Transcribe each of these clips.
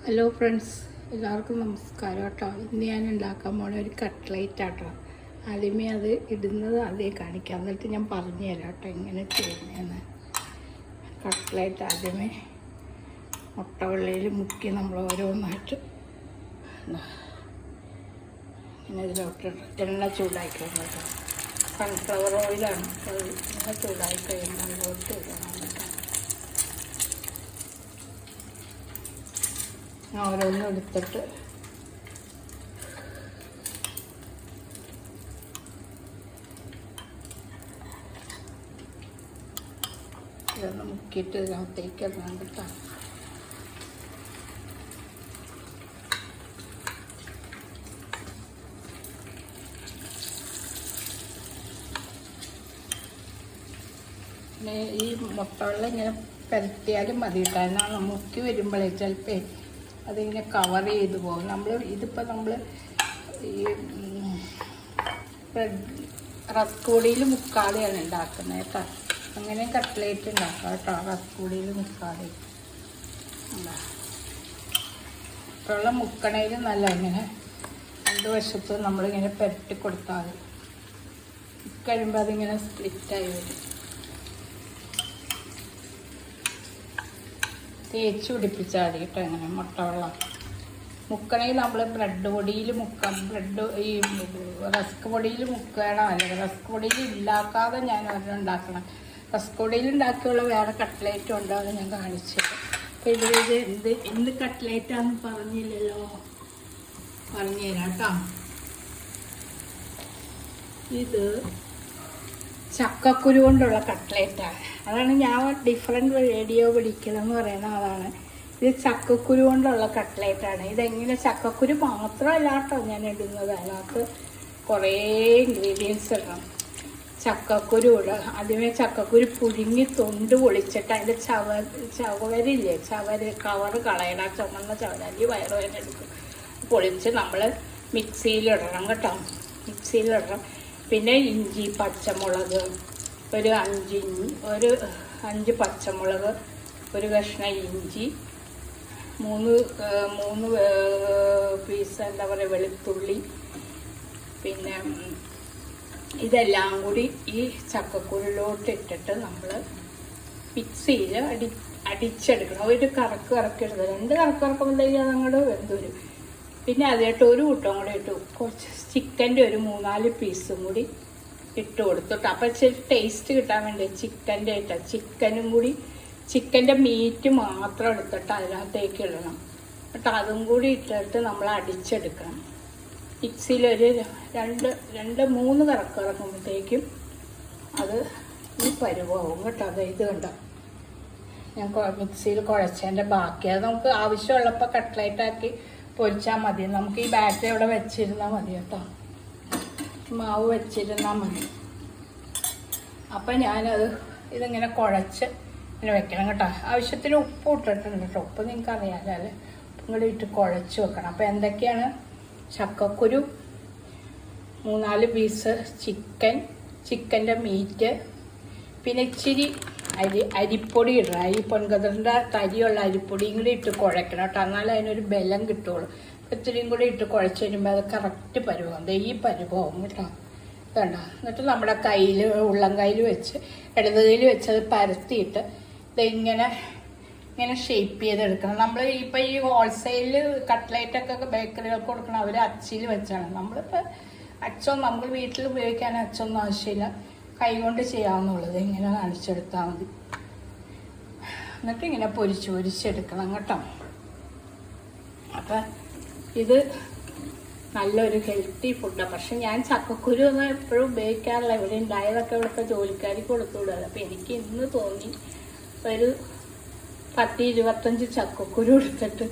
Hello friends, എല്ലാവർക്കും നമസ്കാരം കേട്ടോ. ഇന്ന് ഞാൻ ഉണ്ടാക്കാൻ പോണ ഒരു കട്ട്ലേറ്റ് ആട്ടോ. ആദ്യമേ അത് ഇടുന്നത് അതേ കാണിക്കാം, എന്നിട്ട് ഞാൻ പറഞ്ഞു തരാം കേട്ടോ എങ്ങനെ ചെയ്യുന്നതെന്ന്. കട്ട്ലേറ്റ് ആദ്യമേ മുട്ട വെള്ളയിൽ മുക്കി നമ്മൾ ഓരോന്നായിട്ട് ഇങ്ങനെ ഇതിലോട്ട് എണ്ണ ചൂടാക്കണം കേട്ടോ. സൺഫ്ലവർ ഓയിലാണ്, അത് എണ്ണ ചൂടായി കഴിയുമ്പോൾ അതിലോട്ട് ഇടണം കേട്ടോ. ഓരോന്നും എടുത്തിട്ട് ഇതൊന്ന് മുക്കിയിട്ട് ഇതിനകത്തേക്ക് ഇടണം കേട്ടോ. പിന്നെ ഈ മുട്ടവെള്ളം ഇങ്ങനെ പരത്തിയാലും മതി കേട്ടോ. എന്നാൽ മുക്കി വരുമ്പോഴേ ചിലപ്പോൾ അതിങ്ങനെ കവർ ചെയ്ത് പോകും. ഇതിപ്പോൾ നമ്മൾ ഈ റസ്ക് പൊടിയിൽ മുക്കാതെയാണ് ഉണ്ടാക്കുന്നത് കേട്ടോ. അങ്ങനെ കട്ട്ലേറ്റ് ഉണ്ടാക്കാം കേട്ടോ, റസ്ക് പൊടിയിൽ മുക്കാതെ. വെള്ളം മുക്കണയിൽ നല്ല ഇങ്ങനെ രണ്ട് വശത്തും നമ്മളിങ്ങനെ പുരട്ടി കൊടുത്താൽ മതി. കഴിയുമ്പോൾ അതിങ്ങനെ സ്പ്ലിറ്റായി വരും. തേച്ച് പിടിപ്പിച്ചാൽ മതി കേട്ടോ. അങ്ങനെ മുട്ടവെള്ളം മുക്കണമെങ്കിൽ നമ്മൾ ബ്രെഡ് പൊടിയിൽ മുക്കാം. ഈ റസ്ക് പൊടിയിൽ മുക്കണം, അല്ലെങ്കിൽ റസ്ക് പൊടിയിൽ ഉണ്ടാക്കാതെ ഞാൻ ഒരെണ്ണം ഉണ്ടാക്കണം. റസ്ക് പൊടിയിൽ ഉണ്ടാക്കിയുള്ള വേറെ കട്ട്ലേറ്റും ഉണ്ട്, അത് ഞാൻ കാണിച്ചത്. അപ്പോൾ എന്ത് കട്ട്ലേറ്റാന്ന് പറഞ്ഞില്ലല്ലോ, പറഞ്ഞു തരാം കേട്ടോ. ഇത് ചക്കക്കുരു കൊണ്ടുള്ള കട്ട്ലേറ്റാണ്. അതാണ് ഞാൻ ഡിഫറെൻറ്റ് വീഡിയോ പിടിക്കണം എന്ന് പറയുന്നത്. അതാണ് ഇത് ചക്കക്കുരു കൊണ്ടുള്ള കട്ട്ലേറ്റാണ്. ഇതെങ്ങനെ ചക്കക്കുരു മാത്രമല്ല കേട്ടോ ഞാൻ ഇടുന്നത്, അതിനകത്ത് കുറേ ഇൻഗ്രീഡിയൻസ് ഇടണം. ചക്കക്കുരു ഇടുക. ആദ്യമേ ചക്കക്കുരു പുഴുങ്ങി തൊണ്ട് പൊളിച്ചിട്ട് അതിൻ്റെ ചവരില്ലേ, കവറ് കളയണം. ചുമന്ന ചവരല്ലി വയറുവേദന എടുക്കും. പൊളിച്ച് നമ്മൾ മിക്സിയിലിടണം കേട്ടോ, മിക്സിയിലിടണം. പിന്നെ ഇഞ്ചി, പച്ചമുളക്, ഒരു 5 പച്ചമുളക്, ഒരു കഷ്ണം ഇഞ്ചി, മൂന്ന് പീസ് എന്താ പറയുക വെളുത്തുള്ളി. പിന്നെ ഇതെല്ലാം കൂടി ഈ ചക്കക്കുരുലോട്ട് ഇട്ടിട്ട് നമ്മൾ മിക്സിയിൽ അടിച്ചെടുക്കണം. ഒരു കറക്കരുത്, 2 കറക്കുമ്പോഴത്തേക്ക് അതങ്ങോട്ട് വെന്തുവരും. പിന്നെ അതിട്ട് ഒരു കൂട്ടം കൂടി ഇട്ടു, കുറച്ച് ചിക്കൻ്റെ ഒരു 3-4 പീസും കൂടി ഇട്ട് കൊടുത്തിട്ട്, അപ്പം ഇച്ചിരി ടേസ്റ്റ് കിട്ടാൻ വേണ്ടി ചിക്കൻ്റെ ഇട്ടാൽ ചിക്കനും കൂടി, ചിക്കൻ്റെ മീറ്റ് മാത്രം എടുത്തിട്ട് അതിനകത്തേക്ക് ഇടണം. എന്നിട്ട് അതും കൂടി ഇട്ടിട്ട് നമ്മൾ അടിച്ചെടുക്കണം. മിക്സിയിലൊരു 2-3 കറക്കുമ്പോഴത്തേക്കും അത് ഈ പരുവാകും കേട്ടോ. അത് ഇത് കണ്ടോ, ഞാൻ മിക്സിയിൽ കുഴച്ചതിൻ്റെ ബാക്കി അത് നമുക്ക് ആവശ്യമുള്ളപ്പോൾ കട്ട്ലേറ്റാക്കി പൊരിച്ചാൽ മതി. നമുക്ക് ഈ ബാറ്ററി ഇവിടെ വെച്ചിരുന്നാൽ മതി കേട്ടോ, മാവ് വെച്ചിരുന്നാൽ മതി. അപ്പം ഞാനത് ഇതിങ്ങനെ കുഴച്ച് ഇങ്ങനെ വെക്കണം കേട്ടോ. ആവശ്യത്തിന് ഉപ്പ് ഇട്ടിട്ടുണ്ട് കേട്ടോ. ഉപ്പ് നിങ്ങൾക്ക് അറിയാമല്ലോ അല്ലേ, ഇങ്ങോട്ട് ഇട്ട് കുഴച്ച് വെക്കണം. അപ്പോൾ എന്തൊക്കെയാണ്: ചക്കക്കുരു, 3-4 പീസ് ചിക്കൻ്റെ മീറ്റ്, പിന്നെ ഇച്ചിരി അരിപ്പൊടി ഇടണം. പൊൻകതിറിൻ്റെ തരിയുള്ള അരിപ്പൊടിയും കൂടി ഇട്ട് കുഴക്കണം കേട്ടോ, എന്നാലും അതിനൊരു ബലം കിട്ടുള്ളൂ. ഇത്തിരിയും കൂടി ഇട്ട് കുഴച്ച് വരുമ്പോൾ അത് കറക്റ്റ് പരുവം, ഈ പരുവവും കേട്ടോ. വേണ്ട, എന്നിട്ട് നമ്മുടെ കയ്യിൽ, ഉള്ളം കയ്യിൽ വെച്ച്, ഇടത് കയ്യിൽ വെച്ച് അത് പരത്തിയിട്ട് ഇതിങ്ങനെ ഷേപ്പ് ചെയ്തെടുക്കണം. നമ്മൾ ഇപ്പം ഈ ഹോൾസെയിൽ കട്ട്ലേറ്റൊക്കെ ബേക്കറികൾക്ക് കൊടുക്കണം, അവർ അച്ചിൽ വെച്ചാണ്. നമ്മളിപ്പോൾ നമുക്ക് വീട്ടിൽ ഉപയോഗിക്കാൻ അച്ചൊന്നും ആവശ്യമില്ല, കൈകൊണ്ട് ചെയ്യാവുന്നുള്ളത്. ഇങ്ങനെ കാണിച്ചെടുത്താൽ മതി. എന്നിട്ട് ഇങ്ങനെ പൊരിച്ചെടുക്കണം കേട്ടോ. അപ്പം ഇത് നല്ലൊരു ഹെൽത്തി ഫുഡാണ്. പക്ഷെ ഞാൻ ചക്കക്കുരു ഒന്നും എപ്പോഴും ഉപയോഗിക്കാറില്ല. ഇവിടെ ഉണ്ടായതൊക്കെ ഇവിടുത്തെ ജോലിക്കാർക്ക് കൊടുത്തുവിടുക. അപ്പം എനിക്ക് ഇന്ന് തോന്നി ഒരു 10-25 ചക്കക്കുരു എടുത്തിട്ട്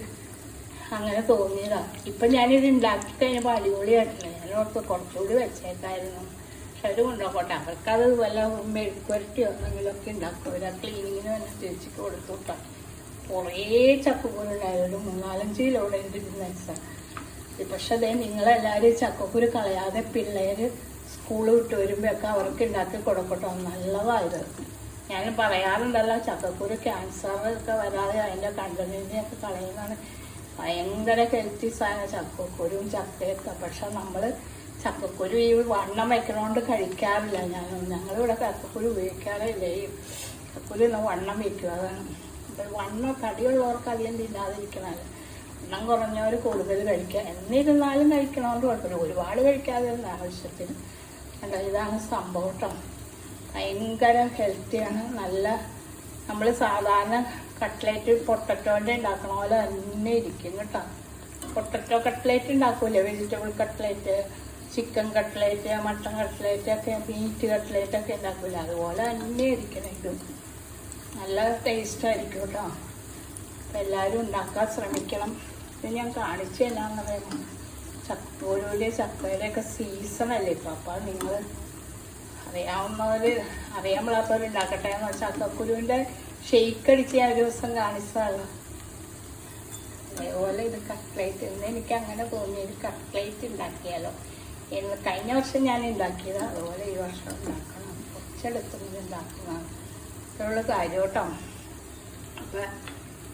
അങ്ങനെ തോന്നിയതാണ്. ഇപ്പം ഞാനിത് ഉണ്ടാക്കി കഴിഞ്ഞപ്പോൾ അടിപൊളിയായിട്ടില്ല. ഞാൻ ഓർത്ത് കുറച്ചുകൂടി വെച്ചേക്കായിരുന്നു. പക്ഷെ അവർ കൊണ്ടുപോകട്ടെ, അവർക്കത് വല്ല മെഴുക്കുരട്ടിയോ എന്തെങ്കിലുമൊക്കെ ഉണ്ടാക്കും. അവർ ആ ക്ലീനിങ്ങിന് തന്നെ ചേച്ചിക്ക് കൊടുത്തുവിട്ടാൽ കുറേ ചക്കക്കുരു ഉണ്ടായത്. 3-4 കിലോയുടെ നൈസാണ്. പക്ഷെ അതേ നിങ്ങളെല്ലാവരും ചക്കക്കുരു കളയാതെ പിള്ളേർ സ്കൂൾ വിട്ട് വരുമ്പോഴൊക്കെ അവർക്ക് ഉണ്ടാക്കി കൊടുക്കട്ടോ, നല്ലതായത്. ഞാൻ പറയാറുണ്ടല്ലോ, ചക്കക്കുരു ക്യാൻസർ ഒക്കെ വരാതെ അതിൻ്റെ കണ്ടന്റിനെയൊക്കെ കളയുന്നതാണ് ഭയങ്കര ഹെൽത്തി സാധനം ചക്കക്കുരുവും ചക്കയൊക്കെ. പക്ഷെ നമ്മൾ ചക്കക്കുരു ഈ വണ്ണം വയ്ക്കണോണ്ട് കഴിക്കാറില്ല. ഞങ്ങളിവിടെ ചക്കക്കുരു ഉപയോഗിക്കാറേ ഇല്ല. ഈ ചക്കക്കുരു വണ്ണം വയ്ക്കും, അതാണ്. അപ്പോൾ വണ്ണം തടിയുള്ളവർക്ക് അധികം തിന്നാതിരിക്കണമല്ലോ. വണ്ണം കുറഞ്ഞവർ കൂടുതൽ കഴിക്കുക. എന്നിരുന്നാലും കഴിക്കണമെന്ന് കുഴപ്പമില്ല, ഒരുപാട് കഴിക്കാതെ ആവശ്യത്തിന്. അല്ല, ഇതാണ് സംഭവം കേട്ടോ. ഭയങ്കര ഹെൽത്തിയാണ്. നല്ല നമ്മൾ സാധാരണ കട്ട്ലേറ്റ് പൊട്ടറ്റോൻ്റെ ഉണ്ടാക്കണ പോലെ തന്നെ ഇരിക്കും കേട്ടോ. പൊട്ടറ്റോ കട്ട്ലേറ്റ് ഉണ്ടാക്കൂലേ, vegetable cutlet, chicken cutlet, mutton cutlet ഒക്കെ, മീറ്റ് കട്ട്ലേറ്റ് ഒക്കെ ഉണ്ടാക്കൂല, അതുപോലെ തന്നെ ഇരിക്കണം. ഇതും നല്ല ടേസ്റ്റായിരിക്കും കേട്ടോ. അപ്പം എല്ലാവരും ഉണ്ടാക്കാൻ ശ്രമിക്കണം. ഇത് ഞാൻ കാണിച്ചു തരാമെന്ന് പറയുന്നത് ചക്കക്കുരുവിൻ്റെ ചക്കയുടെയൊക്കെ സീസണല്ലേ ഇപ്പം. അപ്പോൾ നിങ്ങൾ അറിയാവുന്നവർ അറിയാൻ പാടാത്തവർ ഉണ്ടാക്കട്ടെ എന്ന് വെച്ചാൽ ചക്കക്കുരുവിൻ്റെ ഷെയ്ക്ക് അടിച്ച് ഞാൻ ഒരു ദിവസം കാണിച്ചതാണ്. അതേപോലെ ഇത് കട്ട്ലേറ്റ്. ഇന്ന് എനിക്ക് അങ്ങനെ തോന്നി ഒരു കട്ട്ലേറ്റ് ഉണ്ടാക്കിയാലോ എന്ന്. കഴിഞ്ഞ വർഷം ഞാൻ ഉണ്ടാക്കിയത്, അതുപോലെ ഈ വർഷം ഉണ്ടാക്കണം. കുറച്ചെടുത്തുകൊണ്ട് ഉണ്ടാക്കുന്നതാണ് ഇതുള്ള കാര്യം കേട്ടോ. അപ്പം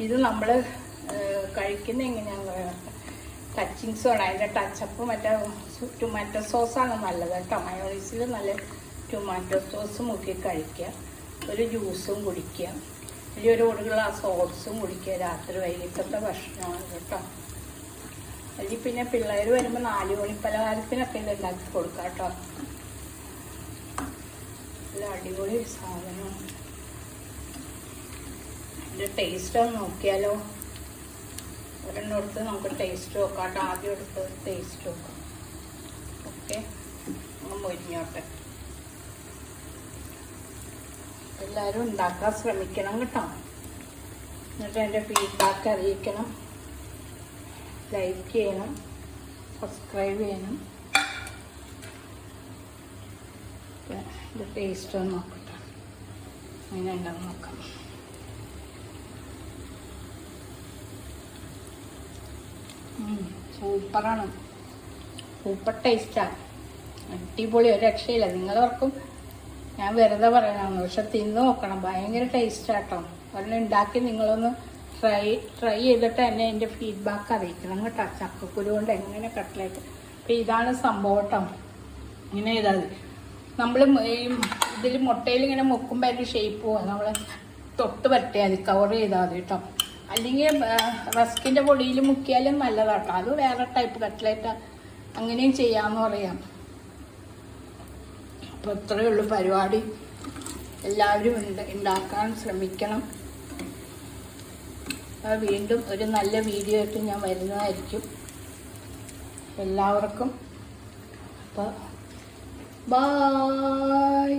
ഇത് നമ്മൾ കഴിക്കുന്ന എങ്ങനെയാണെന്ന് പറയാം, ടച്ചിങ് സോഡ, അതിൻ്റെ ടച്ചപ്പ് മറ്റേ ടൊമാറ്റോ സോസാണ് നല്ലത് കേട്ടോ. മയോണീസിൽ നല്ല ടൊമാറ്റോ സോസ് മുക്കി കഴിക്കുക, ഒരു ജ്യൂസും കുടിക്കുക, അല്ലെങ്കിൽ ഒരു ഗ്ലാസ് ഓട്സും കുടിക്കുക. രാത്രി വൈകിട്ടത്തെ ഭക്ഷണമാണ് കേട്ടോ. അല്ലെങ്കിൽ പിന്നെ പിള്ളേർ വരുമ്പോൾ 4 മണി പലഹാരത്തിനൊക്കെ ഇത് ഉണ്ടാക്കി കൊടുക്കാം കേട്ടോ. നല്ല അടിപൊളി സാധനം. ഇതിൻ്റെ ടേസ്റ്റ് ഒന്ന് നോക്കിയാലോ. ഒരെണ്ണം എടുത്ത് നമുക്ക് ടേസ്റ്റ് നോക്കാം കേട്ടോ. ആദ്യം എടുത്ത് ടേസ്റ്റ് നോക്കാം. ഓക്കെ, മൊരിഞ്ഞോട്ടെ. എല്ലാവരും ഉണ്ടാക്കാൻ ശ്രമിക്കണം കേട്ടോ. എന്നിട്ട് എൻ്റെ ഫീഡ്ബാക്ക് അറിയിക്കണം. ലൈക്ക് ചെയ്യണം, സബ്സ്ക്രൈബ് ചെയ്യണം. ഇത് ടേസ്റ്റ് ഒന്ന് നോക്കട്ടെ, അങ്ങനെ ഉണ്ടാവും നോക്കാം. സൂപ്പറാണ്, സൂപ്പർ ടേസ്റ്റാണ്, അടിപൊളി, ഒരു രക്ഷയില്ല. നിങ്ങളവർക്കും ഞാൻ വെറുതെ പറയണം, പക്ഷെ തിന്ന് നോക്കണം, ഭയങ്കര ടേസ്റ്റാട്ടോ. ഒരെണ്ണം ഉണ്ടാക്കി നിങ്ങളൊന്ന് ട്രൈ ചെയ്തിട്ട് എന്നെ എൻ്റെ ഫീഡ്ബാക്ക് അറിയിക്കണം കേട്ടോ. ചക്കക്കുരു കൊണ്ട് എങ്ങനെ കട്ട്ലേറ്റ്. അപ്പം ഇതാണ് സംഭവം കേട്ടോ. ഇങ്ങനെ ചെയ്താൽ മതി. നമ്മൾ ഈ ഇതിൽ മുട്ടയിൽ ഇങ്ങനെ മുക്കുമ്പോൾ അതിൻ്റെ ഷേപ്പ് പോവാം, നമ്മൾ തൊട്ട് പരട്ടിയാൽ മതി, കവർ ചെയ്താൽ മതി കേട്ടോ. അല്ലെങ്കിൽ റസ്കിൻ്റെ പൊടിയിൽ മുക്കിയാലും നല്ലതാട്ടോ. അത് വേറെ ടൈപ്പ് കട്ട്ലേറ്റ്, അങ്ങനെയും ചെയ്യാമെന്ന് പറയാം. അപ്പോൾ ഇത്രയേ ഉള്ളൂ പരിപാടി. എല്ലാവരും ഉണ്ടാക്കാൻ ശ്രമിക്കണം. വീണ്ടും ഒരു നല്ല വീഡിയോ ആയിട്ട് ഞാൻ വരുന്നതായിരിക്കും. എല്ലാവർക്കും അപ്പോൾ ബൈ.